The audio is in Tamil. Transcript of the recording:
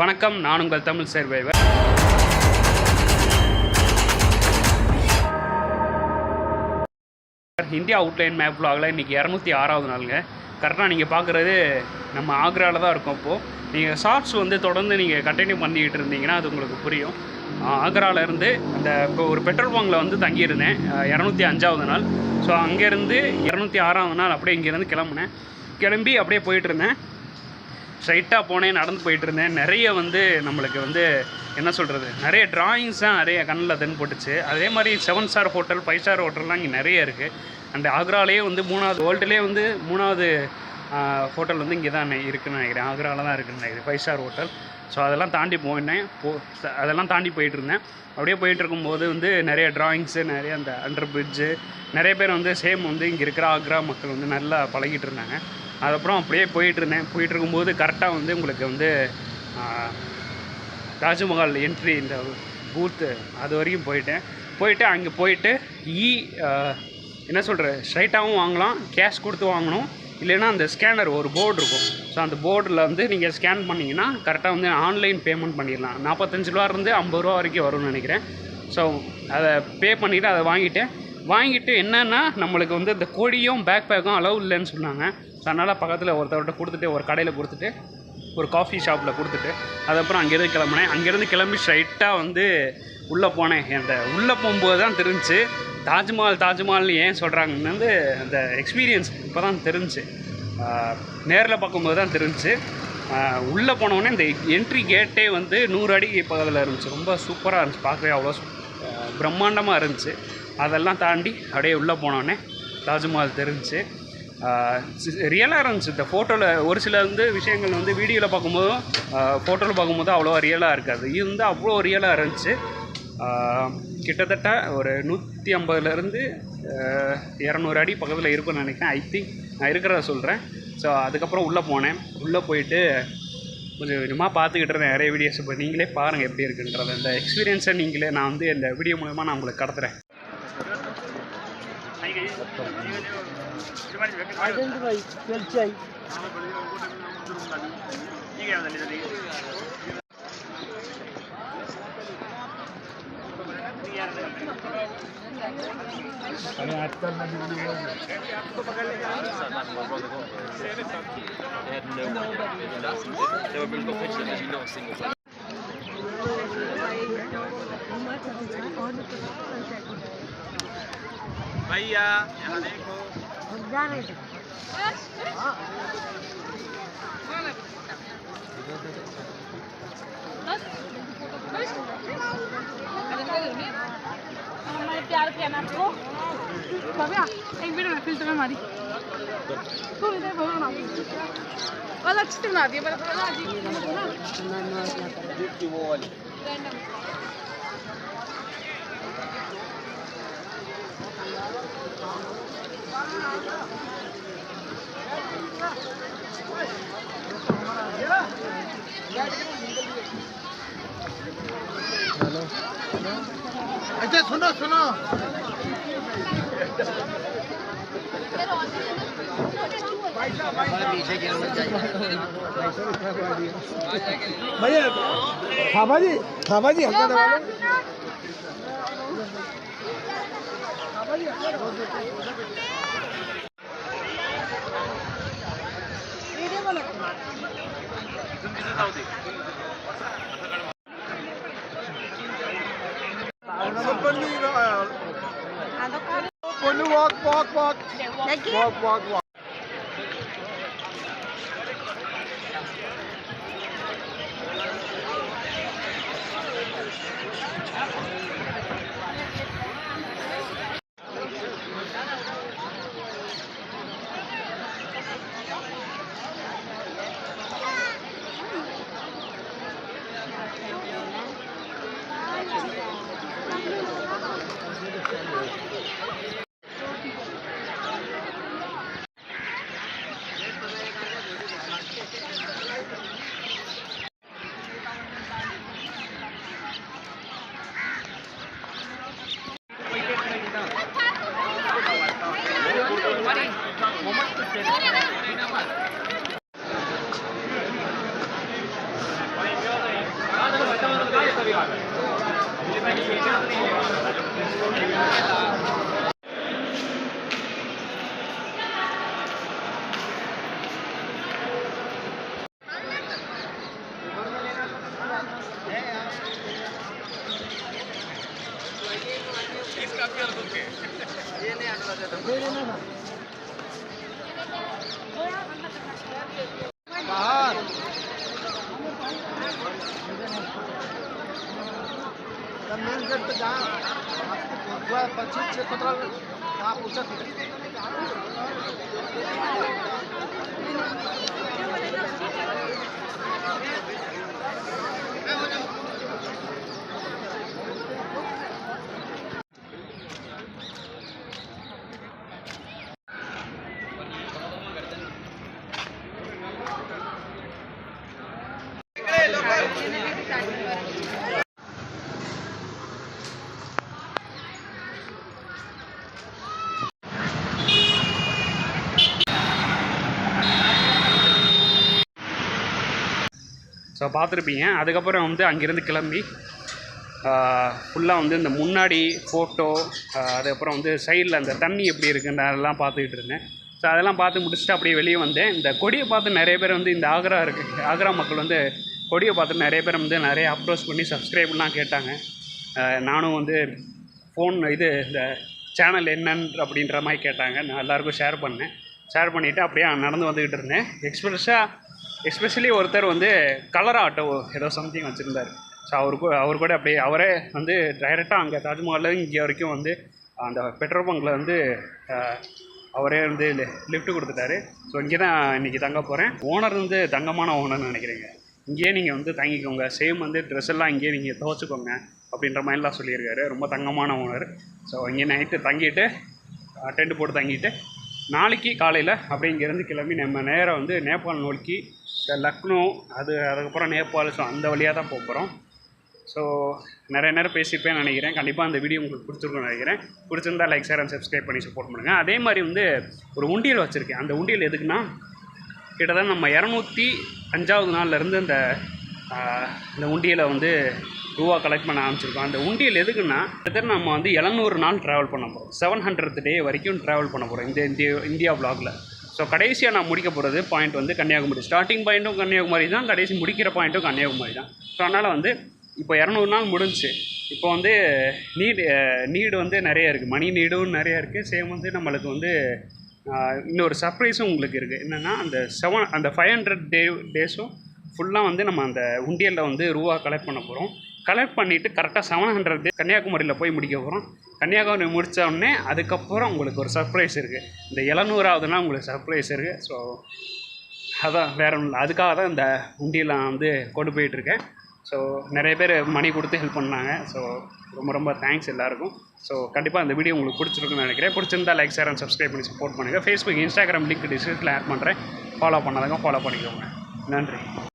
வணக்கம், நான் உங்கள் Tamil survivor. India outline map vlogல இன்றைக்கி 206வது நாளுங்க. கரெக்டாக நீங்கள் பார்க்குறது நம்ம ஆக்ராவில் தான் இருக்கோம். இப்போது நீங்கள் ஷார்ட்ஸ் தொடர்ந்து நீங்கள் கண்டினியூ பண்ணிக்கிட்டு இருந்தீங்கன்னா அது உங்களுக்கு புரியும். ஆக்ராவிலேருந்து அந்த இப்போ ஒரு பெட்ரோல் பங்கில் தங்கியிருந்தேன் 205வது நாள். ஸோ அங்கேருந்து 206வது நாள் அப்படியே இங்கேருந்து கிளம்பி அப்படியே போயிட்டுருந்தேன். ஸ்ட்ரைட்டாக போனேன், நடந்து போயிட்டுருந்தேன். நிறைய நம்மளுக்கு என்ன சொல்கிறது, நிறைய ட்ராயிங்ஸ் தான் நிறைய கண்ணில் தென்பட்டுச்சு. அதே மாதிரி 7 ஸ்டார் ஹோட்டல் 5 ஸ்டார் ஹோட்டல்லாம் இங்கே நிறைய இருக்குது. அண்ட் ஆக்ராலே 3வது வேர்ல்டுலேயே 3வது ஹோட்டல் இங்கே தான் இருக்குதுன்னு நினைக்கிறேன். ஆக்ராவில் தான் இருக்குதுன்னு நினைக்கிறேன் 5 ஸ்டார் ஹோட்டல். ஸோ அதெல்லாம் தாண்டி அதெல்லாம் தாண்டி போயிட்டுருந்தேன். அப்படியே போயிட்டுருக்கும்போது நிறைய ட்ராயிங்ஸு, நிறைய அந்த அண்டர் பிரிட்ஜு, நிறைய பேர் சேம் இங்கே இருக்கிற ஆக்ரா மக்கள் நல்லா பழகிட்டு இருந்தாங்க. அதுக்கப்புறம் அப்படியே போயிட்டுருக்கும்போது கரெக்டாக உங்களுக்கு தாஜ்மஹால் என்ட்ரி இந்த பூத்து அது வரைக்கும் போயிட்டு அங்கே போயிட்டு என்ன சொல்கிற ஸ்ட்ரைட்டாகவும் வாங்கலாம், கேஷ் கொடுத்து வாங்கணும். இல்லைன்னா அந்த ஸ்கேனர் ஒரு போர்டு இருக்கும். ஸோ அந்த போர்டில் நீங்கள் ஸ்கேன் பண்ணிங்கன்னா கரெக்டாக ஆன்லைன் பேமெண்ட் பண்ணிடலாம். 45 ரூபாலேருந்து 50 ரூபா வரைக்கும் வரும்னு நினைக்கிறேன். ஸோ அதை பே பண்ணிவிட்டு அதை வாங்கிட்டு என்னென்னா நம்மளுக்கு இந்த கொடியும் பேக் பேக்கும் அலோவ் இல்லைன்னு சொன்னாங்க. ஸோ அதனால் பக்கத்தில் ஒருத்தவர்கிட்ட கொடுத்துட்டு ஒரு கடையில் கொடுத்துட்டு ஒரு காஃபி ஷாப்பில் கொடுத்துட்டு அதுக்கப்புறம் அங்கேருந்து கிளம்புனேன். அங்கேருந்து கிளம்பி ஸ்ட்ரைட்டாக உள்ளே போனேன். அந்த உள்ளே போகும்போது தான் தெரிஞ்சு தாஜ்மஹால் ஏன் சொல்கிறாங்கன்னு அந்த எக்ஸ்பீரியன்ஸ் இப்போ தான் தெரிஞ்சு, நேரில் பார்க்கும்போது தான் தெரிஞ்சு. உள்ளே போனோடனே இந்த என்ட்ரி கேட்டே 100 அடிக்கு பக்கத்தில் இருந்துச்சு. ரொம்ப சூப்பராக இருந்துச்சு, பார்க்கவே அவ்வளோ பிரம்மாண்டமாக இருந்துச்சு. அதெல்லாம் தாண்டி அப்படியே உள்ளே போனோடனே தாஜ்மஹால் தெரிஞ்சு ரியலாக இருந்துச்சு. இந்த ஃபோட்டோவில் ஒரு சில விஷயங்கள் வீடியோவில் பார்க்கும்போதும் ஃபோட்டோவில் பார்க்கும்போது அவ்வளோவா ரியலாக இருக்காது. இது அவ்வளோ ரியலாக இருந்துச்சு. கிட்டத்தட்ட ஒரு 150லேருந்து 200 அடி பக்கத்தில் இருக்குன்னு நினைக்கிறேன். ஐ திங்க் நான் இருக்கிறத சொல்கிறேன். ஸோ அதுக்கப்புறம் உள்ளே போயிட்டு கொஞ்சம் கொஞ்சமாக பார்த்துக்கிட்டு இருந்தேன் நிறைய வீடியோஸ். இப்போ நீங்களே பாருங்கள் எப்படி இருக்குன்றது. அந்த எக்ஸ்பீரியன்ஸை நான் இந்த வீடியோ மூலமாக நான் உங்களுக்கு கடத்துகிறேன். भैया यहाँ देखो जाने दो। हमारे प्यार किया ना आपको भैया, एक वीडियो में फिल्टर में मारी तुम इधर बोलो ना, अलग से बना दिया पर बना दी वो वाली हेलो। अच्छा सुनो भैया खाबा जी हल्का दबा लो। walk. मेन गेट पे जहाँ 25-17 आप पूछा ஸோ பார்த்துருப்பீங்க. அதுக்கப்புறம் வந்து அங்கேருந்து கிளம்பி ஃபுல்லாக வந்து இந்த முன்னாடி ஃபோட்டோ, அதுக்கப்புறம் வந்து சைடில் அந்த தண்ணி எப்படி இருக்குன்னு அதெல்லாம் பார்த்துக்கிட்டு இருந்தேன். ஸோ அதெல்லாம் பார்த்து முடிச்சுட்டு அப்படியே வெளியே வந்தேன். இந்த கொடியை பார்த்து நிறைய பேர் வந்து இந்த ஆக்ரா மக்கள் வந்து கொடியை பார்த்து நிறைய பேர் வந்து நிறைய அப்ரோச் பண்ணி சப்ஸ்கிரைப்லாம் கேட்டாங்க. நானும் வந்து இந்த சேனல் என்னன்னு அப்படின்ற மாதிரி கேட்டாங்க. நான் எல்லாேருக்கும் ஷேர் பண்ணிவிட்டு அப்படியே நடந்து வந்துக்கிட்டு இருந்தேன். எஸ்பெஷலி ஒருத்தர் வந்து கலர் ஆட்டோ ஏதோ சம்திங் வச்சுருந்தார். ஸோ அவர் கூட அப்படியே அவரே வந்து டைரெக்டாக அங்கே தாஜ்மஹாலில் இங்கே வரைக்கும் வந்து அந்த பெட்ரோல் பங்கில் வந்து அவரே வந்து லிஃப்ட் கொடுத்துட்டாரு. ஸோ இங்கே தான் இன்றைக்கி தங்க போகிறேன். ஓனர் வந்து தங்கமான ஓனர்னு நினைக்கிறேங்க. இங்கேயே நீங்கள் வந்து தங்கிக்கோங்க, சேம் வந்து ட்ரெஸ் எல்லாம் இங்கேயே நீங்கள் துவச்சிக்கோங்க அப்படின்ற மாதிரிலாம் சொல்லியிருக்காரு. ரொம்ப தங்கமான ஓனர். ஸோ இங்கே நைட்டு தங்கிட்டு டென்ட் போட்டு தங்கிட்டு நாளைக்கு காலையில் அப்படியே இங்கேருந்து கிளம்பி நம்ம நேராக வந்து நேபாள் நோக்கி லக்னோ அதுக்கப்புறம் நேபாள், ஸோ அந்த வழியாக தான் போகிறோம். ஸோ நிறைய நேரம் பேசிப்பேன்னு நினைக்கிறேன். கண்டிப்பாக அந்த வீடியோ உங்களுக்கு பிடிச்சிருக்குன்னு நினைக்கிறேன். பிடிச்சிருந்தா லைக், ஷேர் அண்ட் சப்ஸ்கிரைப் பண்ணி சப்போர்ட் பண்ணுங்கள். அதே மாதிரி வந்து ஒரு உண்டியல் வச்சுருக்கேன். அந்த உண்டியல் எதுக்குன்னா, கிட்டத்தட்ட நம்ம 205வது நாள்லேருந்து இந்த உண்டியலை வந்து ரூபா கலெக்ட் பண்ண ஆரம்பிச்சிருக்கோம். அந்த உண்டியல் எதுக்குன்னா, கிட்டத்தட்ட நம்ம வந்து 700 நாள் ட்ராவல் பண்ண போகிறோம். 700th டே வரைக்கும் ட்ராவல் பண்ண போகிறோம் இந்தியா vlogல. ஸோ கடைசியாக நான் முடிக்க போகிறது பாயிண்ட் வந்து கன்னியாகுமரி. ஸ்டார்டிங் பாயிண்ட்டும் கன்னியாகுமரி தான், கடைசி முடிக்கிற பாயிண்ட்டும் கன்னியாகுமரி தான். ஸோ அதனால் வந்து இப்போ 200 நாள் முடிஞ்சு இப்போ வந்து நீடு வந்து நிறைய இருக்குது, மணி நீடும் நிறைய இருக்குது. சேம் வந்து நம்மளுக்கு வந்து இன்னொரு சர்ப்ரைஸும் உங்களுக்கு இருக்குது. என்னென்னா அந்த 500 டேஸும் ஃபுல்லாக வந்து நம்ம அந்த உண்டியலில் வந்து ரூபா கலெக்ட் பண்ண போகிறோம். கலெக்ட் பண்ணிவிட்டு கரெக்டாக 700 டே கன்னியாகுமரியில் போய் முடிக்க போகிறோம். கன்னியாகுமரி முடித்த உடனே அதுக்கப்புறம் உங்களுக்கு ஒரு சர்ப்ரைஸ் இருக்குது. இந்த 700வது நாள் உங்களுக்கு சர்ப்ரைஸ் இருக்குது. ஸோ அதான் வேறு ஒன்றும் இல்லை, அதுக்காக தான் இந்த உண்டியல் நான் வந்து கொண்டு போயிட்டுருக்கேன். ஸோ நிறைய பேர் மணி கொடுத்து ஹெல்ப் பண்ணாங்க. ஸோ ரொம்ப ரொம்ப தேங்க்ஸ் எல்லாருக்கும். ஸோ கண்டிப்பாக இந்த வீடியோ உங்களுக்கு பிடிச்சிருக்குன்னு நினைக்கிறேன். பிடிச்சிருந்தா லைக், ஷேர் அண்ட் சப்ஸ்கிரைப் பண்ணி சப்போர்ட் பண்ணுங்கள். ஃபேஸ்புக், இன்ஸ்டாகிராம் லிங்க் டிஸ்கிரிப்ஷனில் ஆட் பண்ணுறேன். ஃபாலோ பண்ணாதவங்க ஃபாலோ பண்ணிக்கோங்க. நன்றி.